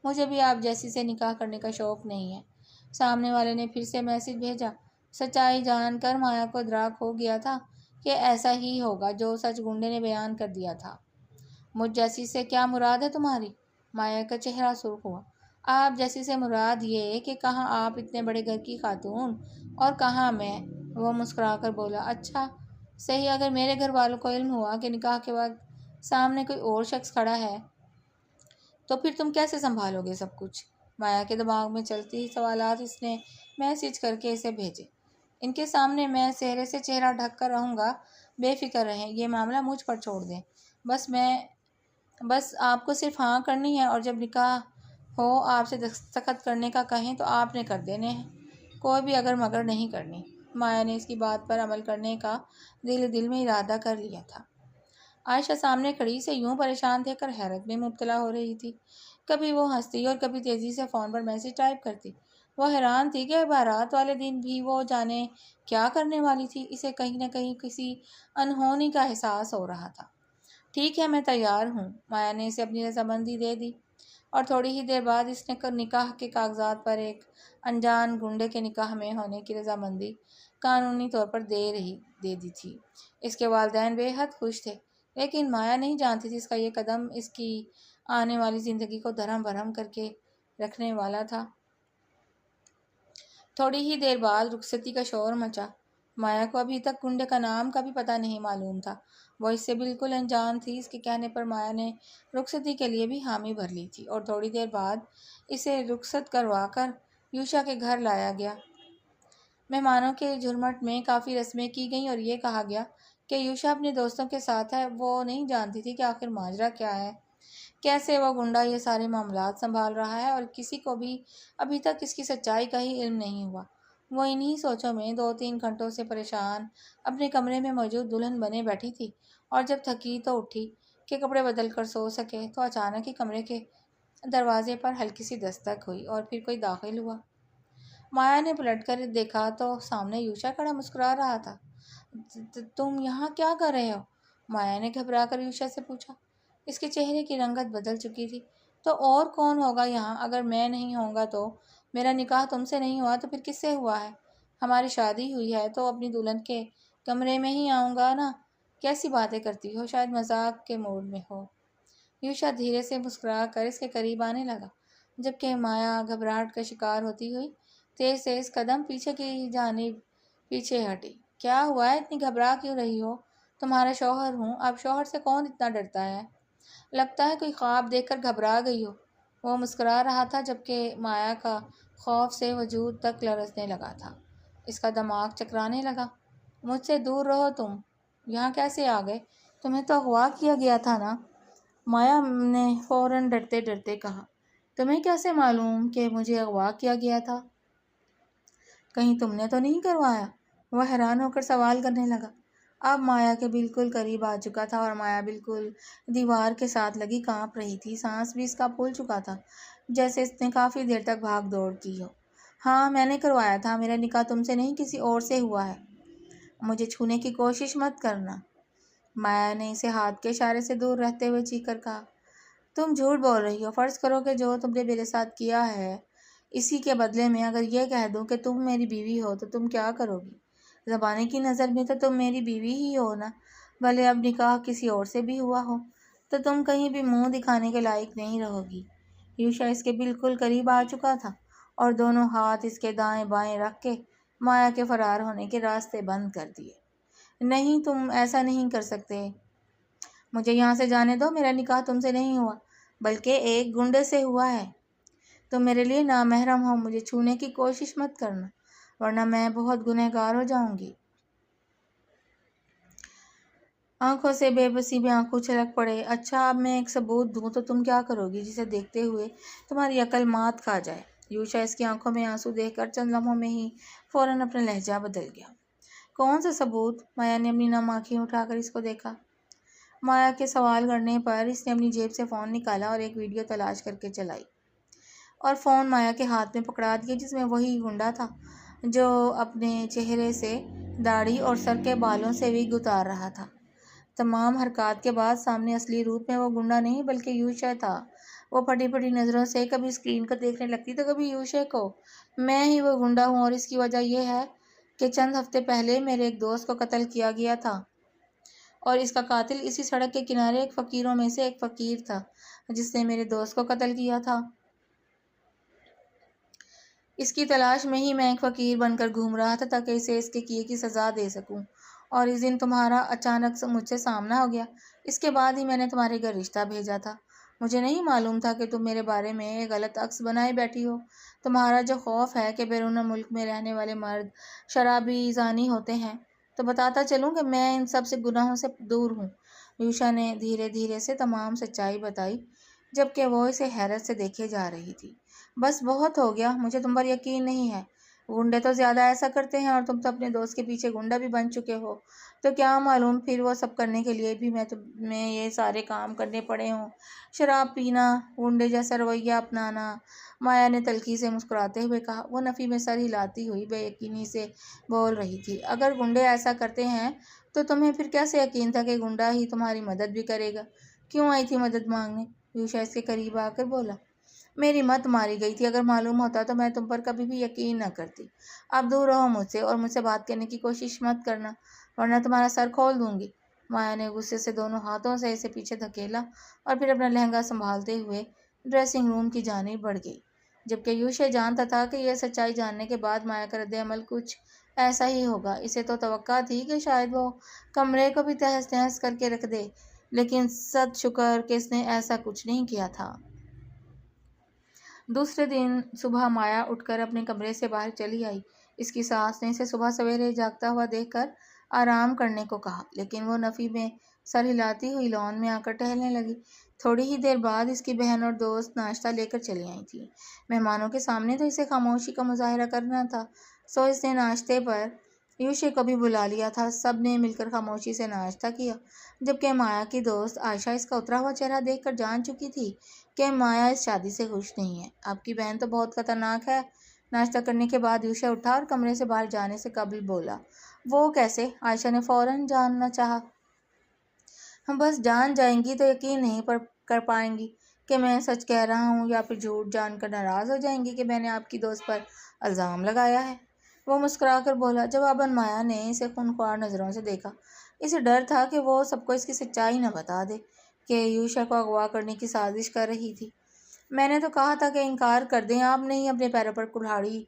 مجھے بھی آپ جیسی سے نکاح کرنے کا شوق نہیں ہے۔ سامنے والے نے پھر سے میسج بھیجا۔ سچائی جان کر مایا کو ادراک ہو گیا تھا کہ ایسا ہی ہوگا جو سچ گنڈے نے بیان کر دیا تھا۔ مجھ جیسی سے کیا مراد ہے تمہاری؟ مایا کا چہرہ سرخ ہوا۔ آپ جیسی سے مراد یہ کہ کہاں آپ اتنے بڑے گھر کی خاتون اور کہاں میں، وہ مسکرا کر بولا۔ اچھا صحیح، اگر میرے گھر والوں کو علم ہوا کہ نکاح کے وقت سامنے کوئی اور شخص کھڑا ہے تو پھر تم کیسے سنبھالو گے سب کچھ؟ مایا کے دماغ میں چلتی ہی سوالات اس نے میسج کر کے اسے بھیجے۔ ان کے سامنے میں چہرے سے چہرہ ڈھک کر رہوں گا، بے فکر رہیں، یہ معاملہ مجھ پر چھوڑ دیں۔ بس آپ کو صرف ہاں کرنی ہے، اور جب نکاح ہو آپ سے دستخط کرنے کا کہیں تو آپ نے کر دینے ہیں، کوئی بھی اگر مگر نہیں کرنی۔ مایا نے اس کی بات پر عمل کرنے کا دل میں ارادہ کر لیا تھا۔ عائشہ سامنے کھڑی سے یوں پریشان دیکھ کر حیرت میں مبتلا ہو رہی تھی۔ کبھی وہ ہنستی اور کبھی تیزی سے فون پر میسج ٹائپ کرتی۔ وہ حیران تھی کہ بارات والے دن بھی وہ جانے کیا کرنے والی تھی۔ اسے کہیں نہ کہیں کسی انہونی کا احساس ہو رہا تھا۔ ٹھیک ہے، میں تیار ہوں۔ مایا نے اسے اپنی رضامندی دے دی، اور تھوڑی ہی دیر بعد اس نے نکاح کے کاغذات پر ایک انجان گنڈے کے نکاح میں ہونے کی رضامندی قانونی طور پر دے دی تھی۔ اس کے والدین بے حد خوش تھے، لیکن مایا نہیں جانتی تھی اس کا یہ قدم اس کی آنے والی زندگی کو دھرم بھرم کر کے رکھنے والا تھا۔ تھوڑی ہی دیر بعد رخصتی کا شور مچا۔ مایا کو ابھی تک گنڈے کا نام کا بھی پتہ نہیں معلوم تھا، وہ اس سے بالکل انجان تھی۔ اس کے کہنے پر مایا نے رخصتی کے لیے بھی حامی بھر لی تھی، اور تھوڑی دیر بعد اسے رخصت کروا کر یوشا کے گھر لایا گیا۔ مہمانوں کے جھرمٹ میں کافی رسمیں کی گئیں اور یہ کہا گیا کہ یوشا اپنے دوستوں کے ساتھ ہے۔ وہ نہیں جانتی تھی کہ آخر ماجرا کیا ہے، کیسے وہ گنڈا یہ سارے معاملات سنبھال رہا ہے، اور کسی کو بھی ابھی تک اس کی سچائی کا ہی علم نہیں ہوا۔ وہ انہی سوچوں میں 2-3 گھنٹوں سے پریشان اپنے کمرے میں موجود دلہن بنے بیٹھی تھی، اور جب تھکی تو اٹھی کہ کپڑے بدل کر سو سکے تو اچانک ہی کمرے کے دروازے پر ہلکی سی دستک ہوئی اور پھر کوئی داخل ہوا۔ مایا نے پلٹ کر دیکھا تو سامنے یوشا کھڑا مسکرا رہا تھا۔ تم یہاں کیا کر رہے ہو؟ مایا نے گھبرا کر یوشا سے پوچھا۔ اس کے چہرے کی رنگت بدل چکی تھی۔ تو اور کون ہوگا یہاں؟ اگر میں نہیں ہوں گا تو؟ میرا نکاح تم سے نہیں ہوا تو پھر کس سے ہوا ہے؟ ہماری شادی ہوئی ہے تو اپنی دلہن کے کمرے میں ہی آؤں گا نا۔ کیسی باتیں کرتی ہو؟ شاید مذاق کے موڈ میں ہو۔ یوشا دھیرے سے مسکرا کر اس کے قریب آنے لگا، جبکہ مایا گھبراہٹ کا شکار ہوتی ہوئی تیز تیز قدم پیچھے کی جانب پیچھے ہٹی۔ کیا ہوا ہے؟ اتنی گھبرا کیوں رہی ہو؟ تمہارا شوہر ہوں، اب شوہر سے کون اتنا ڈرتا ہے؟ لگتا ہے کوئی خواب دیکھ کر گھبرا گئی ہو۔ وہ مسکرا رہا تھا، جبکہ مایا کا خوف سے وجود تک لرزنے لگا تھا۔ اس کا دماغ چکرانے لگا۔ مجھ سے دور رہو تم۔ یہاں کیسے آ گئے؟ تمہیں تو اغوا کیا گیا تھا نا؟ مایا نے فوراً ڈرتے ڈرتے کہا۔ تمہیں کیسے معلوم کہ مجھے اغوا کیا گیا تھا؟ کہیں تم نے تو نہیں کروایا؟ وہ حیران ہو کر سوال کرنے لگا۔ اب مایا کے بالکل قریب آ چکا تھا اور مایا بالکل دیوار کے ساتھ لگی کانپ رہی تھی۔ سانس بھی اس کا پھول چکا تھا، جیسے اس نے کافی دیر تک بھاگ دوڑ کی ہو۔ ہاں، میں نے کروایا تھا۔ میرا نکاح تم سے نہیں کسی اور سے ہوا ہے۔ مجھے چھونے کی کوشش مت کرنا۔ مایا نے اسے ہاتھ کے اشارے سے دور رہتے ہوئے چیخ کر کہا۔ تم جھوٹ بول رہی ہو۔ فرض کرو کہ جو تم نے میرے ساتھ کیا ہے، اسی کے بدلے میں اگر یہ کہہ دوں کہ تم میری بیوی ہو تو تم کیا کرو گی؟ زمانے کی نظر میں تو تم میری بیوی ہی ہو نا، بھلے اب نکاح کسی اور سے بھی ہوا ہو تو تم کہیں بھی منہ دکھانے کے لائق نہیں رہو گی۔ یوشا اس کے بالکل قریب آ چکا تھا اور دونوں ہاتھ اس کے دائیں بائیں رکھ کے مایا کے فرار ہونے کے راستے بند کر دیے۔ نہیں، تم ایسا نہیں کر سکتے۔ مجھے یہاں سے جانے دو۔ میرا نکاح تم سے نہیں ہوا، بلکہ ایک گنڈے سے ہوا ہے۔ تم میرے لیے نامحرم ہو۔ مجھے چھونے کی کوشش مت کرنا، ورنہ میں بہت گنہگار ہو جاؤں گی۔ آنکھوں سے بے بسی میں آنکھوں چھلک پڑے۔ اچھا، اب میں ایک ثبوت دوں تو تم کیا کرو گی جسے دیکھتے ہوئے تمہاری عقل مات کھا جائے؟ یوشا اس کی آنکھوں میں آنسو دیکھ کر چند لمحوں میں ہی فوراً اپنا لہجہ بدل گیا۔ کون سا ثبوت؟ مایا نے اپنی نم آنکھیں اٹھا کر اس کو دیکھا۔ مایا کے سوال کرنے پر اس نے اپنی جیب سے فون نکالا اور ایک ویڈیو تلاش کر کے چلائی، اور فون مایا کے ہاتھ میں پکڑا دیا، جس میں وہی گنڈا تھا جو اپنے چہرے سے داڑھی اور سر کے بالوں سے بھی اتار رہا تھا۔ تمام حرکات کے بعد سامنے اصلی روپ میں وہ گنڈا نہیں بلکہ یوشا تھا۔ وہ پھٹی پھٹی نظروں سے کبھی اسکرین کو دیکھنے لگتی تو کبھی یوشا کو۔ میں ہی وہ گنڈا ہوں، اور اس کی وجہ یہ ہے کہ چند ہفتے پہلے میرے ایک دوست کو قتل کیا گیا تھا، اور اس کا قاتل اسی سڑک کے کنارے ایک فقیروں میں سے ایک فقیر تھا جس نے میرے دوست کو قتل کیا تھا۔ اس کی تلاش میں ہی میں ایک فقیر بن کر گھوم رہا تھا تاکہ اسے اس کے کیے کی سزا دے سکوں، اور اس دن تمہارا اچانک مجھ سے سامنا ہو گیا۔ اس کے بعد ہی میں نے تمہارے گھر رشتہ بھیجا تھا۔ مجھے نہیں معلوم تھا کہ تم میرے بارے میں ایک غلط عکس بنائے بیٹھی ہو۔ تمہارا جو خوف ہے کہ بیرون ملک میں رہنے والے مرد شرابی زانی ہوتے ہیں، تو بتاتا چلوں کہ میں ان سب سے گناہوں سے دور ہوں۔ یوشا نے دھیرے دھیرے سے تمام سچائی بتائی، جبکہ وہ اسے حیرت سے دیکھے جا رہی تھی۔ بس بہت ہو گیا، مجھے تم پر یقین نہیں ہے۔ گنڈے تو زیادہ ایسا کرتے ہیں، اور تم تو اپنے دوست کے پیچھے گنڈا بھی بن چکے ہو، تو کیا معلوم پھر وہ سب کرنے کے لیے بھی تمہیں یہ سارے کام کرنے پڑے ہوں، شراب پینا، گنڈے جیسا رویہ اپنانا۔ مایا نے تلخی سے مسکراتے ہوئے کہا۔ وہ نفی میں سر ہلاتی ہوئی بے یقینی سے بول رہی تھی۔ اگر گنڈے ایسا کرتے ہیں تو تمہیں پھر کیسے یقین تھا کہ گنڈا ہی تمہاری مدد بھی کرے گا؟ کیوں آئی تھی مدد مانگنے؟ یوشا اس کے قریب آ کر بولا۔ میری مت ماری گئی تھی۔ اگر معلوم ہوتا تو میں تم پر کبھی بھی یقین نہ کرتی۔ اب دور رہو مجھ سے، اور مجھ سے بات کرنے کی کوشش مت کرنا، ورنہ تمہارا سر کھول دوں گی۔ مایا نے غصے سے دونوں ہاتھوں سے اسے پیچھے دھکیلا اور پھر اپنا لہنگا سنبھالتے ہوئے ڈریسنگ روم کی جانب بڑھ گئی، جبکہ یوشا جانتا تھا کہ یہ سچائی جاننے کے بعد مایا کا رد عمل کچھ ایسا ہی ہوگا۔ اسے تو توقع تھی کہ شاید وہ کمرے کو بھی تہس نہس کر کے رکھ دے، لیکن صد شکر کہ اس نے ایسا کچھ نہیں کیا تھا۔ دوسرے دن صبح مایا اٹھ کر اپنے کمرے سے باہر چلی آئی۔ اس کی ساس نے اسے صبح سویرے جاگتا ہوا دیکھ کر آرام کرنے کو کہا، لیکن وہ نفی میں سر ہلاتی ہوئی لان میں آ کر ٹہلنے لگی۔ تھوڑی ہی دیر بعد اس کی بہن اور دوست ناشتہ لے کر چلی آئی تھیں۔ مہمانوں کے سامنے تو اسے خاموشی کا مظاہرہ کرنا تھا، سو اس نے ناشتے پر یوشا کو بھی بلا لیا تھا۔ سب نے مل کر خاموشی سے ناشتہ کیا، جبکہ مایا کی دوست عائشہ اس کا اترا ہوا چہرہ دیکھ کر جان چکی تھی کہ مایا اس شادی سے خوش نہیں ہے۔ آپ کی بہن تو بہت خطرناک ہے، ناشتہ کرنے کے بعد یوشا اٹھا اور کمرے سے باہر جانے سے قبل بولا، وہ کیسے؟ عائشہ نے فوراً جاننا چاہا۔ ہم بس جان جائیں گی تو یقین نہیں کر پائیں گی کہ میں سچ کہہ رہا ہوں، یا پھر جھوٹ جان کر ناراض ہو جائیں گی کہ میں نے آپ کی دوست پر الزام لگایا ہے۔ وہ مسکرا کر بولا۔ جواباً مایا نے اسے خونخوار نظروں سے دیکھا۔ اسے ڈر تھا کہ وہ سب کو اس کی سچائی نہ بتا دے کہ یوشا کو اغوا کرنے کی سازش کر رہی تھی۔ میں نے تو کہا تھا کہ انکار کر دیں، آپ نے ہی اپنے پیروں پر کلہاڑی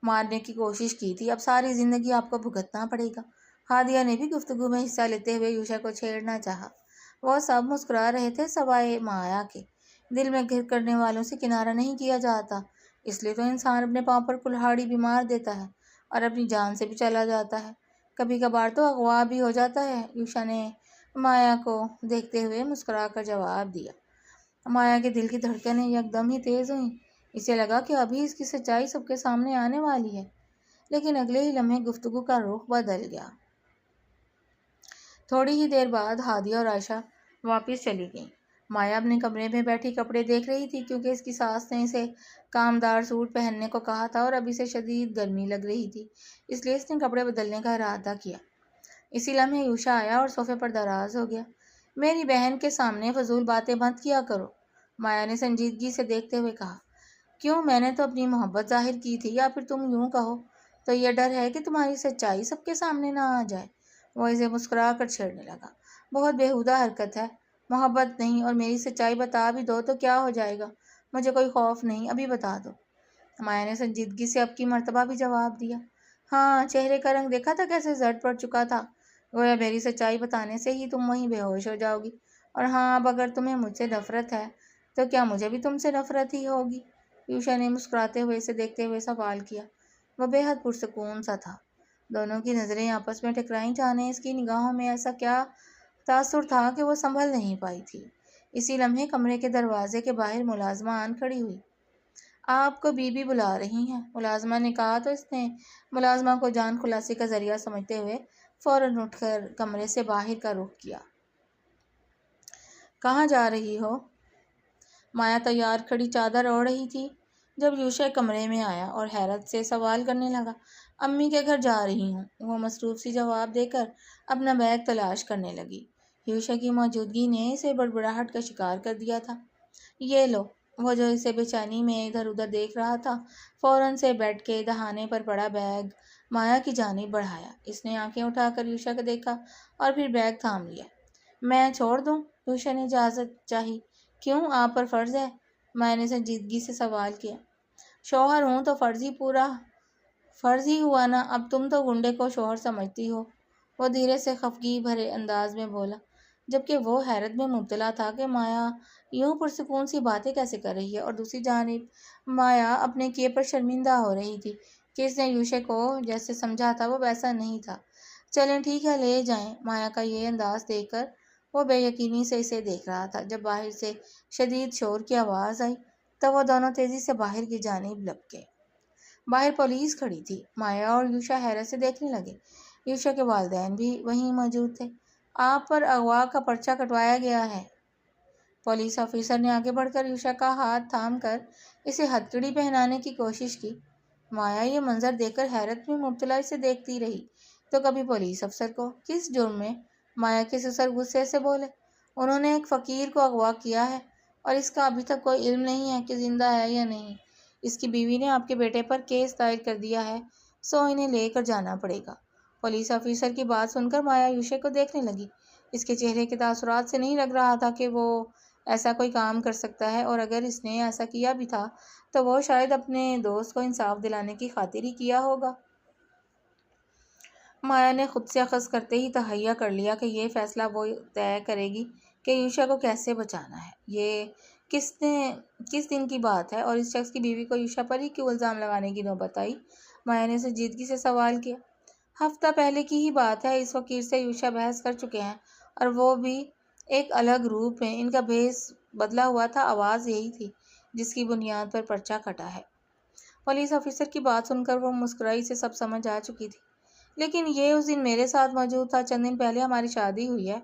مارنے کی کوشش کی تھی، اب ساری زندگی آپ کو بھگتنا پڑے گا۔ ہادیہ نے بھی گفتگو میں حصہ لیتے ہوئے یوشا کو چھیڑنا چاہا۔ وہ سب مسکرا رہے تھے سوائے مایا کے۔ دل میں گھر کرنے والوں سے کنارہ نہیں کیا جاتا، اس لیے تو انسان اپنے پاؤں پر کلہاڑی بھی مار دیتا ہے اور اپنی جان سے بھی چلا جاتا ہے، کبھی کبھار تو اغوا بھی ہو جاتا ہے۔ یوشا نے مایا کو دیکھتے ہوئے مسکرا کر جواب دیا۔ مایا کے دل کی دھڑکنیں یکدم ہی تیز ہوئیں۔ اسے لگا کہ ابھی اس کی سچائی سب کے سامنے آنے والی ہے، لیکن اگلے ہی لمحے گفتگو کا رخ بدل گیا۔ تھوڑی ہی دیر بعد ہادیہ اور عائشہ واپس چلی گئیں۔ مایا اپنے کمرے میں بیٹھی کپڑے دیکھ رہی تھی، کیونکہ اس کی ساس نے اسے کامدار سوٹ پہننے کو کہا تھا اور اب اسے شدید گرمی لگ رہی تھی، اس لیے اس نے کپڑے بدلنے کا ارادہ کیا۔ اسی لمحے یوشا آیا اور صوفے پر دراز ہو گیا۔ میری بہن کے سامنے فضول باتیں مت کیا کرو، مایا نے سنجیدگی سے دیکھتے ہوئے کہا۔ کیوں؟ میں نے تو اپنی محبت ظاہر کی تھی، یا پھر تم یوں کہو تو یہ ڈر ہے کہ تمہاری سچائی سب کے سامنے نہ آ جائے۔ وہ اسے مسکرا کر چھیڑنے لگا۔ بہت بیہودہ حرکت ہے، محبت نہیں اور میری سچائی بتا بھی دو تو کیا ہو جائے گا، مجھے کوئی خوف نہیں، ابھی بتا دو۔ مایا نے سنجیدگی سے اب کی مرتبہ بھی جواب دیا۔ ہاں، چہرے کا رنگ دیکھا تھا کیسے زرد پڑ چکا تھا، گویا میری سچائی بتانے سے ہی تم وہیں بے ہوش ہو جاؤ گی۔ اور ہاں، اب اگر تمہیں مجھ سے نفرت ہے تو کیا مجھے بھی تم سے نفرت ہی ہوگی؟ یوشا نے مسکراتے ہوئے اسے دیکھتے ہوئے سوال کیا۔ وہ بے حد پرسکون سا تھا۔ دونوں کی نظریں آپس میں ٹکرائیں، جانے اس کی نگاہوں میں ایسا کیا تاثر تھا کہ وہ سنبھل نہیں پائی تھی۔ اسی لمحے کمرے کے دروازے کے باہر ملازمہ آن کھڑی ہوئی۔ آپ کو بی بی بلا رہی ہیں، ملازمہ نے کہا تو اس نے ملازمہ کو جان خلاصی کا ذریعہ سمجھتے ہوئے فوراً اٹھ کر کمرے سے باہر کا رخ کیا۔ کہاں جا رہی ہو؟ مایا تیار کھڑی چادر اوڑھ رہی تھی جب یوشا کمرے میں آیا اور حیرت سے سوال کرنے لگا۔ امی کے گھر جا رہی ہوں، وہ مصروف سی جواب دے کر اپنا بیگ تلاش کرنے لگی۔ یوشا کی موجودگی نے اسے بڑبڑاہٹ کا شکار کر دیا تھا۔ یہ لو، وہ جو اسے بے چینی میں ادھر ادھر دیکھ رہا تھا فوراً سے بیڈ کے دہانے پر پڑا بیگ مایا کی جانب بڑھایا۔ اس نے آنکھیں اٹھا کر یوشا کو دیکھا اور پھر بیگ تھام لیا۔ میں چھوڑ دوں؟ یوشا نے اجازت چاہی۔ کیوں، آپ پر فرض ہے؟ مایا نے سنجیدگی سے سوال کیا۔ شوہر ہوں تو فرض ہی ہوا نا، اب تم تو گنڈے کو شوہر سمجھتی ہو، وہ دھیرے سے خفگی بھرے انداز میں بولا، جبکہ وہ حیرت میں مبتلا تھا کہ مایا یوں پرسکون سی باتیں کیسے کر رہی ہے، اور دوسری جانب مایا اپنے کیے پر شرمندہ ہو رہی تھی کہ اس نے یوشا کو جیسے سمجھا تھا وہ ویسا نہیں تھا۔ چلیں ٹھیک ہے، لے جائیں۔ مایا کا یہ انداز دیکھ کر وہ بے یقینی سے اسے دیکھ رہا تھا۔ جب باہر سے شدید شور کی آواز آئی تو وہ دونوں تیزی سے باہر کی جانب لپکے۔ باہر پولیس کھڑی تھی۔ مایا اور یوشا حیرت سے دیکھنے لگے۔ یوشا کے والدین بھی وہیں موجود تھے۔ آپ پر اغوا کا پرچہ کٹوایا گیا ہے۔ پولیس آفیسر نے آگے بڑھ کر یوشا کا ہاتھ تھام کر اسے ہتھکڑی پہنانے کی کوشش کی۔ مایا یہ منظر دیکھ کر حیرت میں مبتلا اسے دیکھتی رہی تو کبھی پولیس افسر کو، کس جرم میں؟ مایا کے سسر غصے سے بولے۔ انہوں نے ایک فقیر کو اغوا کیا ہے اور اس کا ابھی تک کوئی علم نہیں ہے کہ زندہ ہے یا نہیں۔ اس کی بیوی نے آپ کے بیٹے پر کیس دائر کر دیا ہے، سو انہیں لے کر جانا پڑے گا۔ پولیس آفیسر کی بات سن کر مایا یوشا کو دیکھنے لگی۔ اس کے چہرے کے تاثرات سے نہیں لگ رہا تھا کہ وہ ایسا کوئی کام کر سکتا ہے، اور اگر اس نے ایسا کیا بھی تھا تو وہ شاید اپنے دوست کو انصاف دلانے کی خاطر ہی کیا ہوگا۔ مایا نے خود سے اخذ کرتے ہی تہیہ کر لیا کہ یہ فیصلہ وہ طے کرے گی کہ یوشا کو کیسے بچانا ہے۔ یہ کس دن کی بات ہے اور اس شخص کی بیوی کو یوشا پر ہی کیوں الزام لگانے کی نوبت آئی؟ مایا نے سنجیدگی سے سوال کیا۔ ہفتہ پہلے کی ہی بات ہے، اس فقیر سے یوشا بحث کر چکے ہیں، اور وہ بھی ایک الگ روپ میں۔ ان کا بھیس بدلا ہوا تھا، آواز یہی تھی جس کی بنیاد پر پرچہ کٹا ہے۔ پولیس آفیسر کی بات سن کر وہ مسکرائی، سے سب سمجھ آ چکی تھی۔ لیکن یہ اس دن میرے ساتھ موجود تھا، چند دن پہلے ہماری شادی ہوئی ہے،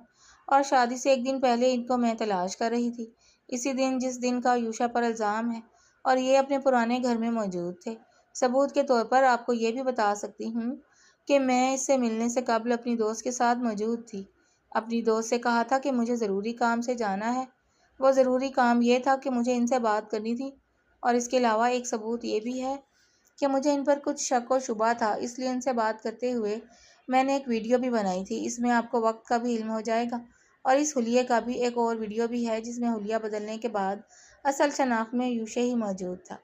اور شادی سے ایک دن پہلے ان کو میں تلاش کر رہی تھی، اسی دن جس دن کا یوشا پر الزام ہے، اور یہ اپنے پرانے گھر میں موجود تھے۔ ثبوت کے طور پر آپ کو یہ بھی بتا سکتی ہوں کہ میں اس سے ملنے سے قبل اپنی دوست کے ساتھ موجود تھی۔ اپنی دوست سے کہا تھا کہ مجھے ضروری کام سے جانا ہے۔ وہ ضروری کام یہ تھا کہ مجھے ان سے بات کرنی تھی، اور اس کے علاوہ ایک ثبوت یہ بھی ہے کہ مجھے ان پر کچھ شک و شبہ تھا، اس لیے ان سے بات کرتے ہوئے میں نے ایک ویڈیو بھی بنائی تھی۔ اس میں آپ کو وقت کا بھی علم ہو جائے گا، اور اس حلیے کا بھی ایک اور ویڈیو بھی ہے جس میں حلیہ بدلنے کے بعد اصل شناخت میں یوشا ہی موجود تھا۔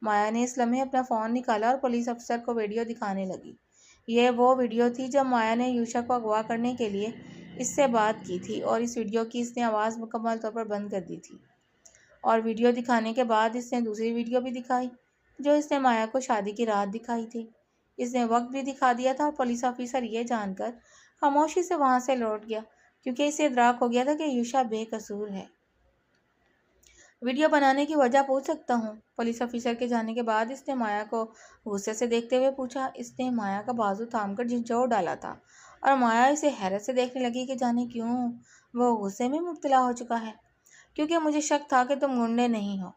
مایا نے اس لمحے اپنا فون نکالا اور پولیس افسر کو ویڈیو دکھانے لگی۔ یہ وہ ویڈیو تھی جب مایا نے یوشا کو اغوا کرنے کے لیے اس سے بات کی تھی، اور اس ویڈیو کی اس نے آواز مکمل طور پر بند کر دی تھی۔ اور ویڈیو دکھانے کے بعد اس نے دوسری ویڈیو بھی دکھائی جو اس نے مایا کو شادی کی رات دکھائی تھی۔ اس نے وقت بھی دکھا دیا تھا، اور پولیس آفیسر یہ جان کر خاموشی سے وہاں سے لوٹ گیا کیونکہ اسے ادراک ہو گیا تھا کہ یوشا بے قصور ہے۔ ویڈیو بنانے کی وجہ پوچھ سکتا ہوں؟ پولیس آفیسر کے جانے کے بعد اس نے مایا کو غصے سے دیکھتے ہوئے پوچھا۔ اس نے مایا کا بازو تھام کر جھنجھوڑ ڈالا تھا، اور مایا اسے حیرت سے دیکھنے لگی کہ جانے کیوں وہ غصے میں مبتلا ہو چکا ہے۔ کیونکہ مجھے شک تھا کہ تم گنڈے نہیں ہو،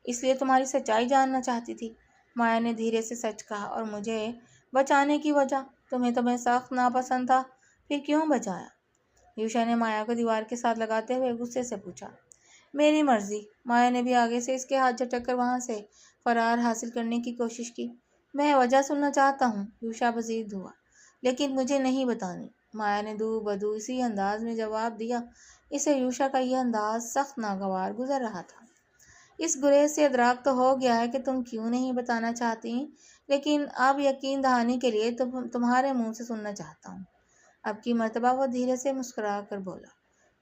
اس لیے تمہاری سچائی جاننا چاہتی تھی، مایا نے دھیرے سے سچ کہا۔ اور مجھے بچانے کی وجہ؟ تمہیں سخت ناپسند تھا، پھر کیوں بچایا؟ یوشا نے مایا کو دیوار کے ساتھ لگاتے ہوئے غصے سے پوچھا۔ میری مرضی۔ مایا نے بھی آگے سے اس کے ہاتھ جھٹک کر وہاں سے فرار حاصل کرنے کی کوشش کی۔ میں وجہ سننا چاہتا ہوں، یوشا بزید ہوا، لیکن مجھے نہیں بتانی، مایا نے دو بدو اسی انداز میں جواب دیا۔ اسے یوشا کا یہ انداز سخت ناگوار گزر رہا تھا۔ اس گریز سے ادراک تو ہو گیا ہے کہ تم کیوں نہیں بتانا چاہتی، لیکن اب یقین دہانی کے لیے تمہارے منہ سے سننا چاہتا ہوں۔ اب کی مرتبہ وہ دھیرے سے مسکرا کر بولا۔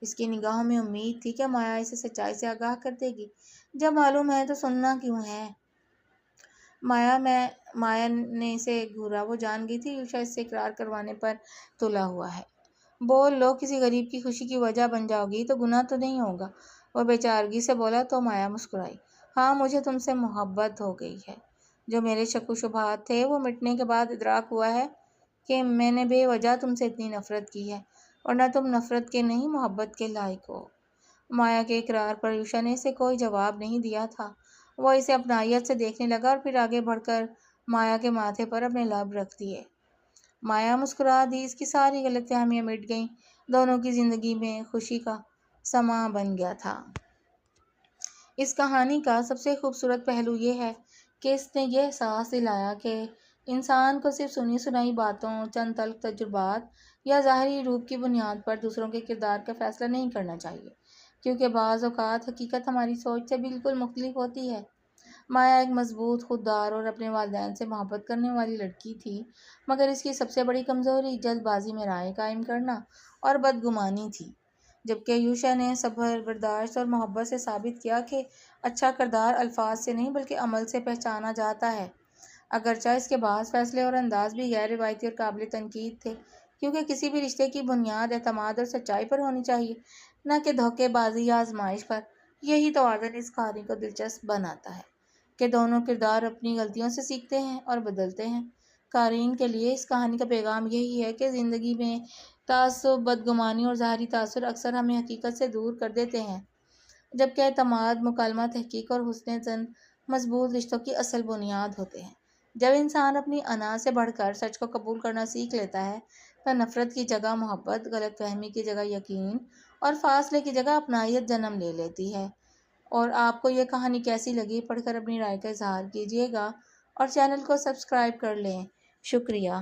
اس کی نگاہوں میں امید تھی کہ مایا اسے سچائی سے آگاہ کر دے گی۔ جب معلوم ہے تو سننا کیوں ہے؟ مایا نے اسے گھورا۔ وہ جان گئی تھی یوشا اس سے اقرار کروانے پر تلا ہوا ہے۔ بول لو، کسی غریب کی خوشی کی وجہ بن جاؤ گی تو گناہ تو نہیں ہوگا، وہ بے چارگی سے بولا۔ تو مایا مسکرائی۔ ہاں، مجھے تم سے محبت ہو گئی ہے۔ جو میرے شک و شبہات تھے وہ مٹنے کے بعد ادراک ہوا ہے کہ میں نے بے وجہ تم سے اتنی نفرت کی ہے، اور نہ تم نفرت کے نہیں محبت کے لائق ہو۔ مایا کے اقرار پر یوشا نے اسے کوئی جواب نہیں دیا تھا۔ وہ اسے اپنائیت سے دیکھنے لگا اور پھر آگے بڑھ کر مایا کے ماتھے پر اپنے لب رکھ دیے۔ مایا مسکرا دی۔ اس کی ساری غلط فہمیاں مٹ گئیں۔ دونوں کی زندگی میں خوشی کا سماں بن گیا تھا۔ اس کہانی کا سب سے خوبصورت پہلو یہ ہے کہ اس نے یہ احساس دلایا کہ انسان کو صرف سنی سنائی باتوں، چند تلخ تجربات یا ظاہری روپ کی بنیاد پر دوسروں کے کردار کا فیصلہ نہیں کرنا چاہیے، کیونکہ بعض اوقات حقیقت ہماری سوچ سے بالکل مختلف ہوتی ہے۔ مایا ایک مضبوط، خوددار اور اپنے والدین سے محبت کرنے والی لڑکی تھی، مگر اس کی سب سے بڑی کمزوری جلد بازی میں رائے قائم کرنا اور بدگمانی تھی۔ جبکہ یوشا نے صبر، برداشت اور محبت سے ثابت کیا کہ اچھا کردار الفاظ سے نہیں بلکہ عمل سے پہچانا جاتا ہے۔ اگرچہ اس کے بعض فیصلے اور انداز بھی غیر روایتی اور قابل تنقید تھے، کیونکہ کسی بھی رشتے کی بنیاد اعتماد اور سچائی پر ہونی چاہیے، نہ کہ دھوکے بازی یا آزمائش پر۔ یہی توازن اس کہانی کو دلچسپ بناتا ہے کہ دونوں کردار اپنی غلطیوں سے سیکھتے ہیں اور بدلتے ہیں۔ قارئین کے لیے اس کہانی کا پیغام یہی ہے کہ زندگی میں تعصب، بدگمانی اور ظاہری تاثر اکثر ہمیں حقیقت سے دور کر دیتے ہیں، جبکہ اعتماد، مکالمہ، تحقیق اور حسن ظن مضبوط رشتوں کی اصل بنیاد ہوتے ہیں۔ جب انسان اپنی انا سے بڑھ کر سچ کو قبول کرنا سیکھ لیتا ہے تو نفرت کی جگہ محبت، غلط فہمی کی جگہ یقین اور فاصلے کی جگہ اپنائیت جنم لے لیتی ہے۔ اور آپ کو یہ کہانی کیسی لگی؟ پڑھ کر اپنی رائے کا اظہار کیجیے گا اور چینل کو سبسکرائب کر لیں۔ شکریہ۔